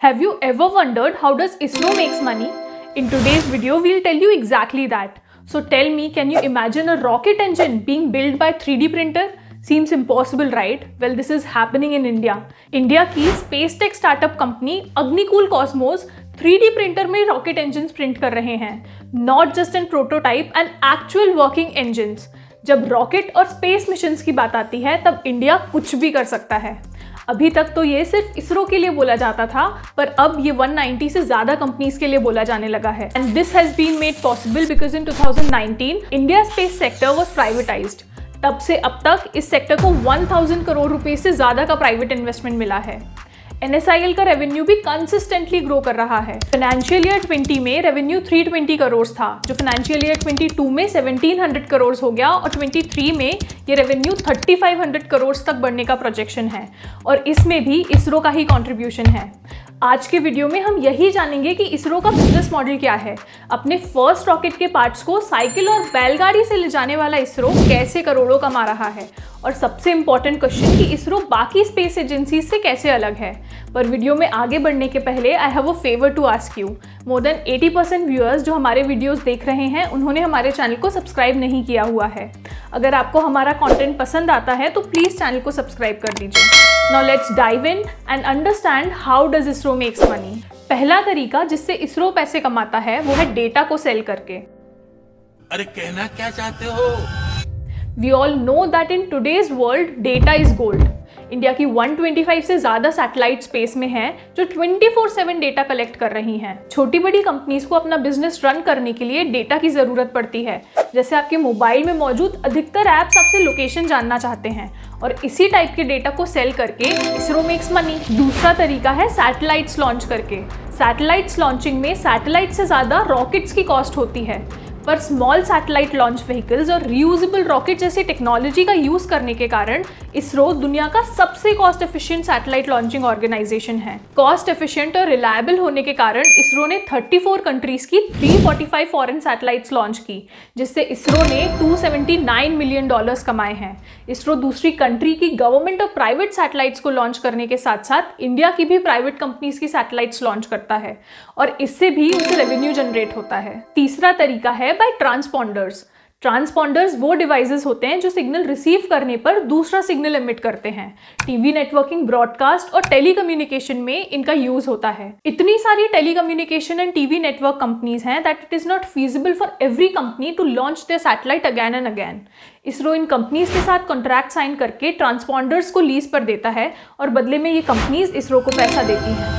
Have you ever wondered how does ISRO makes money? In today's video, we'll tell you exactly that. So tell me, can you imagine a rocket engine being built by 3D printer? Seems impossible, right? Well, this is happening in India. India की space tech startup company Agnikul Cosmos 3D printer में rocket engine print कर रहे हैं. Not just an prototype and actual working engines. जब rocket और space missions की बात आती है तब इंडिया कुछ भी कर सकता है. अभी तक तो ये सिर्फ इसरो के लिए बोला जाता था, पर अब ये 190 से ज्यादा कंपनीज के लिए बोला जाने लगा है. And this has been made possible because in 2019 India space sector was privatised. तब से अब तक इस सेक्टर को 1000 करोड़ रुपए से ज्यादा का प्राइवेट इन्वेस्टमेंट मिला है. NSIL का रेवेन्यू भी कंसिस्टेंटली ग्रो कर रहा है. फाइनेंशियल ईयर 20 में रेवेन्यू 320 करोड़ था, जो फाइनेंशियल ईयर 22 में 1700 करोड़ हो गया और 23 में ये रेवेन्यू 3500 करोड़ तक बढ़ने का प्रोजेक्शन है. और इसमें भी इसरो का ही कंट्रीब्यूशन है. आज के वीडियो में हम यही जानेंगे कि इसरो का बिजनेस मॉडल क्या है. अपने फर्स्ट रॉकेट के पार्ट्स को साइकिल और बैलगाड़ी से ले जाने वाला इसरो कैसे करोड़ों कमा रहा है. और सबसे इंपॉर्टेंट क्वेश्चन कि इसरो बाकी स्पेस एजेंसी से कैसे अलग है. पर वीडियो में आगे बढ़ने के पहले I have a favour to ask you. More than 80% viewers जो हमारे वीडियोस देख रहे हैं उन्होंने हमारे चैनल को सब्सक्राइब नहीं किया हुआ है. अगर आपको हमारा कंटेंट पसंद आता है तो प्लीज़ चैनल को सब्सक्राइब कर दीजिए. Now let's dive in and understand how does ISRO makes money. पहला तरीका जिससे इसरो पैसे कमाता है वो है डेटा को सेल करके. अरे कहना क्या चाहते हो? We all know that in today's world data is gold. India की 125 से ज़्यादा सैटेलाइट स्पेस में हैं जो 24/7 डेटा कलेक्ट कर रही हैं. छोटी बड़ी कंपनीज को अपना बिजनेस रन करने के लिए डेटा की ज़रूरत पड़ती है. जैसे आपके मोबाइल में मौजूद अधिकतर ऐप्स आपसे लोकेशन जानना चाहते हैं और इसी टाइप के डेटा को सेल करके इसरो मेक्स मनी. दूसरा तरीका है सैटेलाइट्स लॉन्च करके. सैटेलाइट्स लॉन्चिंग में सैटेलाइट से ज़्यादा रॉकेट्स की कॉस्ट होती है, पर स्मॉल सैटेलाइट लॉन्च व्हीकल्स और रीयूजेबल रॉकेट जैसी टेक्नोलॉजी का यूज़ करने के कारण इसरो दुनिया का सबसे cost efficient satellite launching organisation है. कॉस्ट एफिशिएंट और रिलायबल होने के कारण इसरो ने 34 कंट्रीज की 345 फॉरेन सैटेलाइट्स लॉन्च की, जिससे इसरो ने $279 मिलियन कमाए हैं. इसरो दूसरी कंट्री की गवर्नमेंट और प्राइवेट सैटेलाइट्स को लॉन्च करने के साथ साथ इंडिया की भी प्राइवेट कंपनीज की सैटेलाइट्स लॉन्च करता है और इससे भी उसे रेवेन्यू जनरेट होता है. तीसरा तरीका है बाय ट्रांसपॉन्डर्स. ट्रांसपॉन्डर्स वो डिवाइसेस होते हैं जो सिग्नल रिसीव करने पर दूसरा सिग्नल एमिट करते हैं. टीवी नेटवर्किंग, ब्रॉडकास्ट और टेलीकम्युनिकेशन में इनका यूज होता है. इतनी सारी telecommunication and TV network companies हैं that it is not feasible for every company to launch their satellite again and again. ISRO इन कंपनीज के साथ कॉन्ट्रैक्ट साइन करके ट्रांसपॉन्डर्स को लीज पर देता है और बदले में ये कंपनीज इसरो को पैसा देती हैं.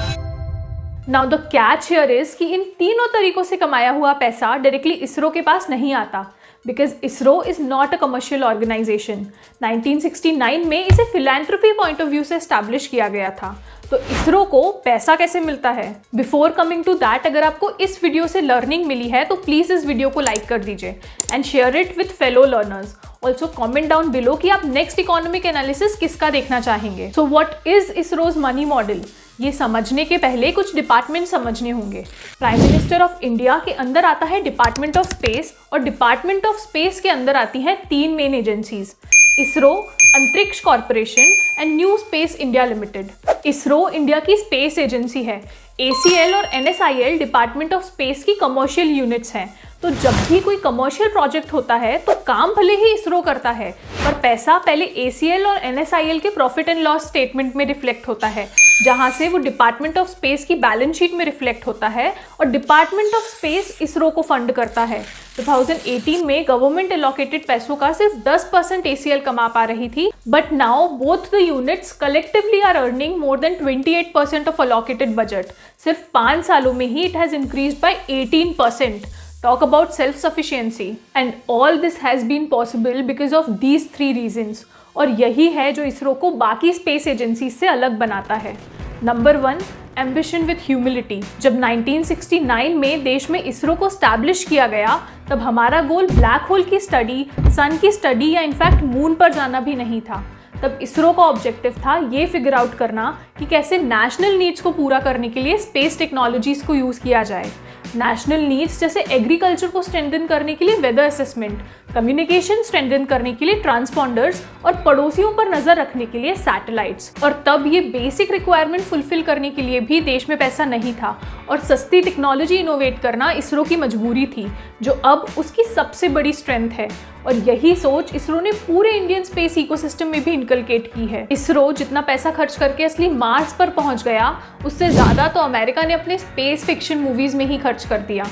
Now the catch here is कि इन तीनों तरीकों से कमाया हुआ पैसा डायरेक्टली इसरो के पास नहीं आता, because ISRO is not a commercial organisation. 1969 में इसे फिलैंथ्रोपी पॉइंट ऑफ व्यू से एस्टैब्लिश किया गया था. तो इसरो को पैसा कैसे मिलता है? बिफोर कमिंग टू दैट, अगर आपको इस वीडियो से लर्निंग मिली है तो प्लीज़ इस वीडियो को लाइक कर दीजिए and share it with fellow learners. Also comment down below कि आप नेक्स्ट इकोनॉमिक एनालिसिस किसका देखना चाहेंगे. So what is ISRO's money model? ये समझने के पहले कुछ डिपार्टमेंट समझने होंगे. प्राइम मिनिस्टर ऑफ इंडिया के अंदर आता है डिपार्टमेंट ऑफ स्पेस और डिपार्टमेंट ऑफ स्पेस के अंदर आती हैं 3 मेन एजेंसीज: इसरो, अंतरिक्ष corporation and new space India limited. ISRO India की स्पेस एजेंसी है. ACL और NSIL डिपार्टमेंट ऑफ स्पेस की कमर्शियल यूनिट्स हैं. तो जब भी कोई कमर्शियल प्रोजेक्ट होता है तो काम भले ही इसरो करता है, पर पैसा पहले ACL और NSIL के प्रॉफिट एंड लॉस स्टेटमेंट में रिफ्लेक्ट होता है, जहां से वो डिपार्टमेंट ऑफ स्पेस की बैलेंस शीट में रिफ्लेक्ट होता है और डिपार्टमेंट ऑफ स्पेस इसरो को फंड करता है. 2018 में गवर्नमेंट एलोकेटेड पैसों का सिर्फ 10% ACL कमा पा रही थी, but now both the units collectively are earning more than 28% of allocated budget. सिर्फ 5 सालों में ही it has increased by 18%. Talk about self-sufficiency. And all this has been possible because of these 3 reasons. और यही है जो इसरो को बाकी स्पेस एजेंसी से अलग बनाता है. Number 1, ambition with humility. जब 1969 में देश में इसरो को स्टैब्लिश किया गया तब हमारा गोल ब्लैक होल की स्टडी, सन की स्टडी या इनफैक्ट मून पर जाना भी नहीं था. तब इसरो का ऑब्जेक्टिव था ये फिगर आउट करना कि कैसे नेशनल नीड्स को पूरा करने के लिए स्पेस टेक्नोलॉजीज को यूज़ किया जाए. नेशनल नीड्स जैसे एग्रीकल्चर को स्ट्रेंथन करने के लिए वेदर असेसमेंट, कम्युनिकेशन स्ट्रेंथन करने के लिए ट्रांसपॉन्डर्स और पड़ोसियों पर नजर रखने के लिए सैटेलाइट्स। और तब ये बेसिक रिक्वायरमेंट फुलफिल करने के लिए भी देश में पैसा नहीं था और सस्ती टेक्नोलॉजी इनोवेट करना इसरो की मजबूरी थी, जो अब उसकी सबसे बड़ी स्ट्रेंथ है। और यही सोच इसरो ने पूरे इंडियन स्पेस इकोसिस्टम में भी इनकलकेट की है। इसरो जितना पैसा खर्च करके असली मार्स पर पहुंच गया, उससे ज्यादा तो अमेरिका ने अपने स्पेस फिक्शन मूवीज में ही खर्च कर दिया।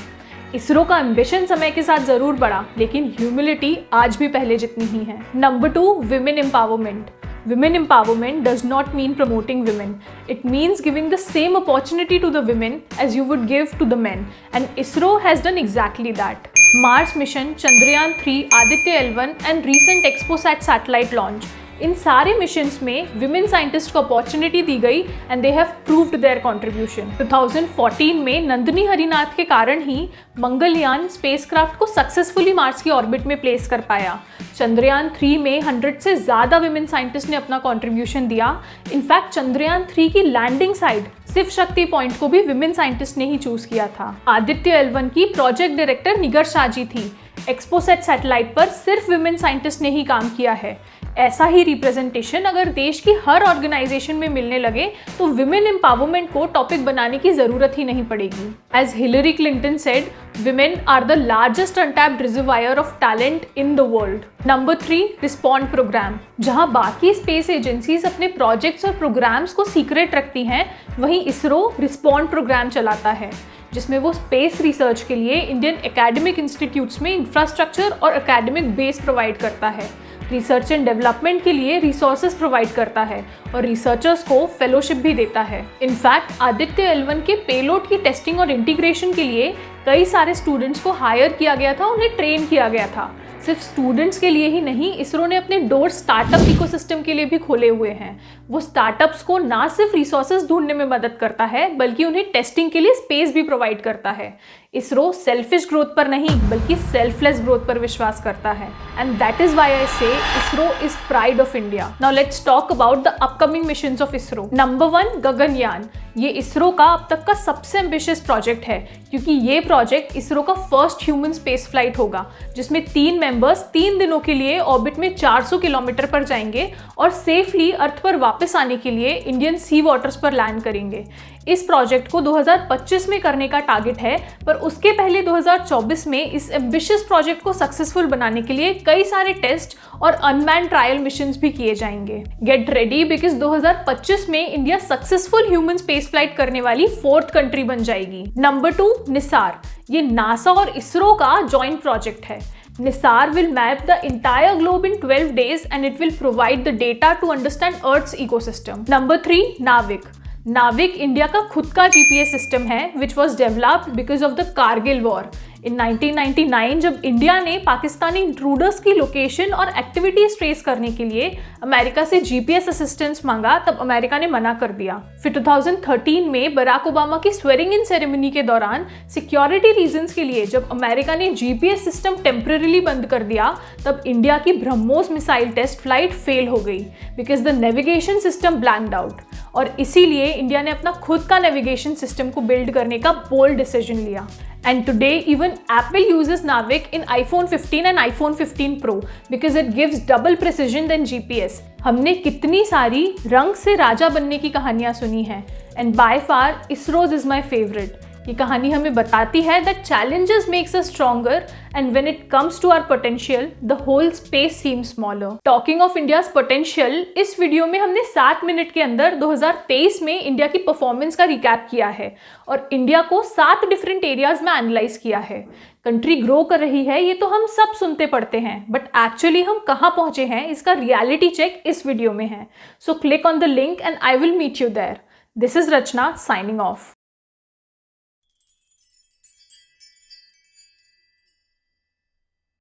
इसरो का एम्बिशन समय के साथ जरूर बढ़ा, लेकिन ह्यूमिलिटी आज भी पहले जितनी ही है। Number 2, women empowerment. Women empowerment does not mean promoting women. It means giving the same opportunity to the women as you would give to the men. And ISRO has done exactly that. Mars mission, Chandrayaan 3, Aditya L1 and recent ExpoSat satellite launch. इन सारे missions में women scientist को opportunity दी गई and they have proved there contribution. 2014 में नंदिनी हरिनाथ के कारण ही Mangalyaan spacecraft को successfully Mars की orbit में प्लेस कर पाया। चंद्रयान 3 में 100 से ज़्यादा विमेन साइंटिस्ट ने अपना कंट्रीब्यूशन दिया। इनफैक्ट चंद्रयान 3 की landing side Shiv Shakti point को भी विमेन साइंटिस्ट ने ही चूज किया था। आदित्य L1 की प्रोजेक्ट डायरेक्टर निगर शाह जी थी। एक्सपोसेट सैटेलाइट पर सिर्फ विमेन साइंटिस्ट ने ही काम किया है। ऐसा ही रिप्रेजेंटेशन अगर देश की हर ऑर्गेनाइजेशन में मिलने लगे तो विमेन एम्पावरमेंट को टॉपिक बनाने की जरूरत ही नहीं पड़ेगी। As Hillary Clinton said, women are the largest untapped reservoir of talent in the world. Number 3, respond programme. जहां बाकी स्पेस एजेंसीज अपने प्रोजेक्ट्स और प्रोग्राम्स को सीक्रेट रखती हैं, वहीं इसरो रिस्पॉन्ड प्रोग्राम चलाता है, जिसमें वो स्पेस रिसर्च के लिए इंडियन एकेडमिक इंस्टीट्यूट्स में इंफ्रास्ट्रक्चर और एकेडमिक बेस प्रोवाइड करता है, रिसर्च एंड डेवलपमेंट के लिए रिसोर्सेज प्रोवाइड करता है और रिसर्चर्स को फेलोशिप भी देता है। इनफैक्ट आदित्य L1 के पेलोड की टेस्टिंग और इंटीग्रेशन के लिए कई सारे स्टूडेंट्स को हायर किया गया था, उन्हें ट्रेन किया गया था। सिर्फ स्टूडेंट्स के लिए ही नहीं, इसरो ने अपने डोर स्टार्टअप इकोसिस्टम के लिए भी खोले हुए हैं। वो स्टार्टअप्स को ना सिर्फ रिसोर्सेज ढूंढने में मदद करता है, बल्कि उन्हें टेस्टिंग के लिए स्पेस भी प्रोवाइड करता है। इसरो सेल्फिश ग्रोथ पर नहीं, बल्कि सेल्फलेस ग्रोथ पर विश्वास करता है। And that is why I say ISRO is pride of India. Now let's talk about the upcoming missions of ISRO. Number 1, Gaganyaan. ये इसरो का अब तक का सबसे एम्बिशियस प्रोजेक्ट है, क्योंकि ये प्रोजेक्ट इसरो का फर्स्ट ह्यूमन स्पेस फ्लाइट होगा, जिसमें 3 मेंबर्स 3 दिनों के लिए ऑर्बिट में 400 किलोमीटर पर जाएंगे और सेफली अर्थ पर वापस आने के लिए इंडियन सी वाटर्स पर लैंड करेंगे। इस प्रोजेक्ट को 2025 में करने का टारगेट है, पर उसके पहले 2024 में इस एम्बिशियस प्रोजेक्ट को सक्सेसफुल बनाने के लिए कई सारे टेस्ट और अनमैन्ड ट्रायल मिशंस भी किए जाएंगे। गेट रेडी, बिकॉज 2025 में India successful human space flight करने वाली 4th कंट्री बन जाएगी। नंबर 2, निसार। ये नासा और इसरो का जॉइंट प्रोजेक्ट है। NISAR will map the entire globe in 12 days and it will provide the data to understand Earth's ecosystem. Number 3, नाविक। नाविक इंडिया का खुद का GPS सिस्टम है, which was developed because of the Kargil war. इन 1999 जब India ने Pakistani intruders की location और एक्टिविटीज ट्रेस करने के लिए अमेरिका से GPS असिस्टेंस मांगा, तब अमेरिका ने मना कर दिया। फिर 2013 में बराक ओबामा की स्वेरिंग इन सेरेमनी के दौरान सिक्योरिटी रीजंस के लिए जब अमेरिका ने GPS सिस्टम टेम्पररीली बंद कर दिया, तब इंडिया की BrahMos missile test flight fail हो गई because the navigation system blanked out. और इसीलिए इंडिया ने अपना खुद का नेविगेशन सिस्टम को बिल्ड करने का बोल्ड डिसीजन लिया। And today even Apple uses Navik in iPhone 15 and iPhone 15 Pro because it gives double precision than GPS. हमने कितनी सारी रंग से राजा बनने की कहानियां सुनी हैं, and by far ISRO's is my favorite. ये कहानी हमें बताती है that challenges makes us stronger and when it comes to our potential, the whole space seems smaller. Talking of India's potential, इस वीडियो में हमने 7 मिनट के अंदर 2023 में इंडिया की परफॉर्मेंस का रिकैप किया है और इंडिया को 7 डिफरेंट एरियाज में एनालाइज किया है। कंट्री ग्रो कर रही है, ये तो हम सब सुनते पढ़ते हैं, बट एक्चुअली हम कहाँ पहुंचे हैं इसका रियलिटी चेक इस वीडियो में है। So click on the link and I will meet you there. This is Rachna signing of.